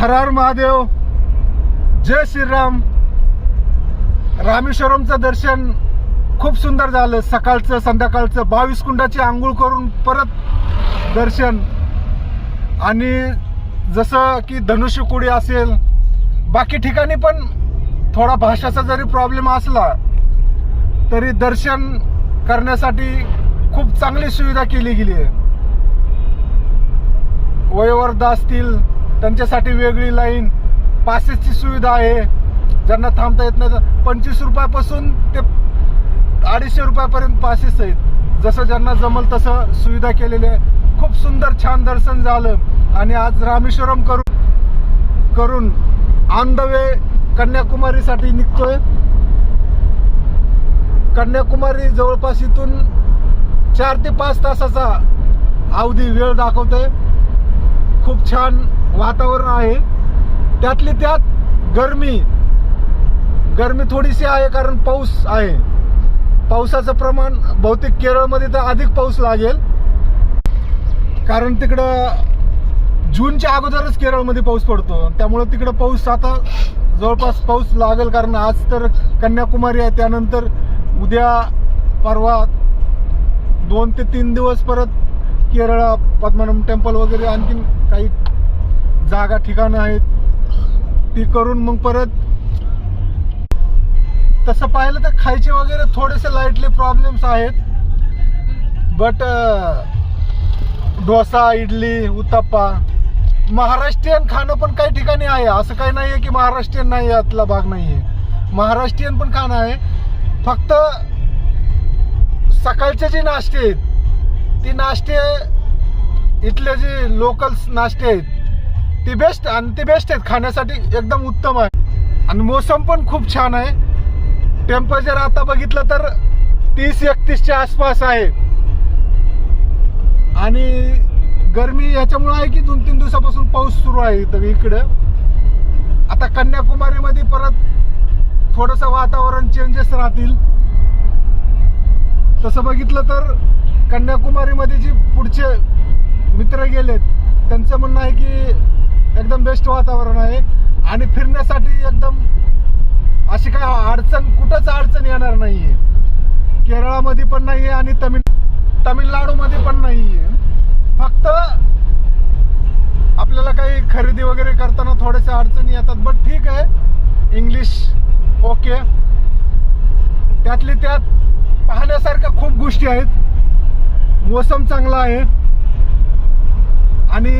हर हर महादेव, जय श्रीराम. रामेश्वरमचं दर्शन खूप सुंदर झालं. सकाळचं संध्याकाळचं 22 कुंडाची आंघोळ करून परत दर्शन. आणि जसं की धनुष्यकोडी असेल, बाकी ठिकाणी पण थोडा भाषाचा जरी प्रॉब्लेम असला तरी दर्शन करण्यासाठी खूप चांगली सुविधा केली गेली आहे. वयोवृद्ध असतील त्यांच्यासाठी वेगळी लाईन, पासेसची सुविधा आहे. ज्यांना थांबता येत नाही 25 रुपयापासून ते 250 रुपयापर्यंत पासेस आहेत. जसं ज्यांना जमल तसं सुविधा केलेली आहे. खूप सुंदर छान दर्शन झालं. आणि आज रामेश्वरम करून ऑन द वे कन्याकुमारीसाठी निघतोय. कन्याकुमारी जवळपास इथून 4 ते 5 तासाचा अवधी वेळ दाखवतोय. खूप छान वातावरण आहे. त्यातली त्यात गरमी थोडीशी आहे, कारण पाऊस आहे. पावसाचं प्रमाण बहुतेक केरळमध्ये तर अधिक पाऊस लागेल, कारण तिकडं जूनच्या अगोदरच केरळमध्ये पाऊस पडतो. त्यामुळे तिकडं पाऊस आता जवळपास पाऊस लागेल, कारण आज तर कन्याकुमारी आहे. त्यानंतर उद्या परवा 2 ते 3 दिवस परत केरळ पद्मनाभ टेम्पल वगैरे आणखीन काही जागा ठिकाणं आहेत ती करून मग परत. तसं पाहिलं तर खायचे वगैरे थोडेसे लाईटली प्रॉब्लेम्स आहेत, बट डोसा, इडली, उत्तप्पा, महाराष्ट्रीयन खाणं पण काही ठिकाणी आहे. असं काही नाही आहे की महाराष्ट्रीयन नाही, यातला भाग नाही आहे. महाराष्ट्रीयन पण खाणं आहे. फक्त सकाळचे जे नाश्ते आहेत, ती नाश्ते इथले जे लोकल नाश्ते आहेत ती बेस्ट आहेत, खाण्यासाठी एकदम उत्तम आहे. आणि मोसम पण खूप छान आहे. टेम्परेचर आता बघितलं तर 30-31च्या आसपास आहे. आणि गरमी याच्यामुळे आहे की 2-3 दिवसापासून पाऊस सुरू आहे तर इकडं. आता कन्याकुमारीमध्ये परत थोडंसं वातावरण चेंजेस राहतील. तसं बघितलं तर कन्याकुमारीमध्ये जी पुढचे मित्र गेलेत त्यांचं म्हणणं आहे की एकदम बेस्ट वातावरण आहे. आणि फिरण्यासाठी एकदम अशी काय कुठंच अडचण येणार नाही आहे. केरळामध्ये पण नाही आहे आणि तमिळनाडूमध्ये पण नाही आहे. फक्त आपल्याला काही खरेदी वगैरे करताना थोड्याशा अडचणी येतात, बट ठीक आहे. English okay. त्यातली त्यात पाहण्यासारख्या खूप गोष्टी आहेत. मोसम चांगला आहे आणि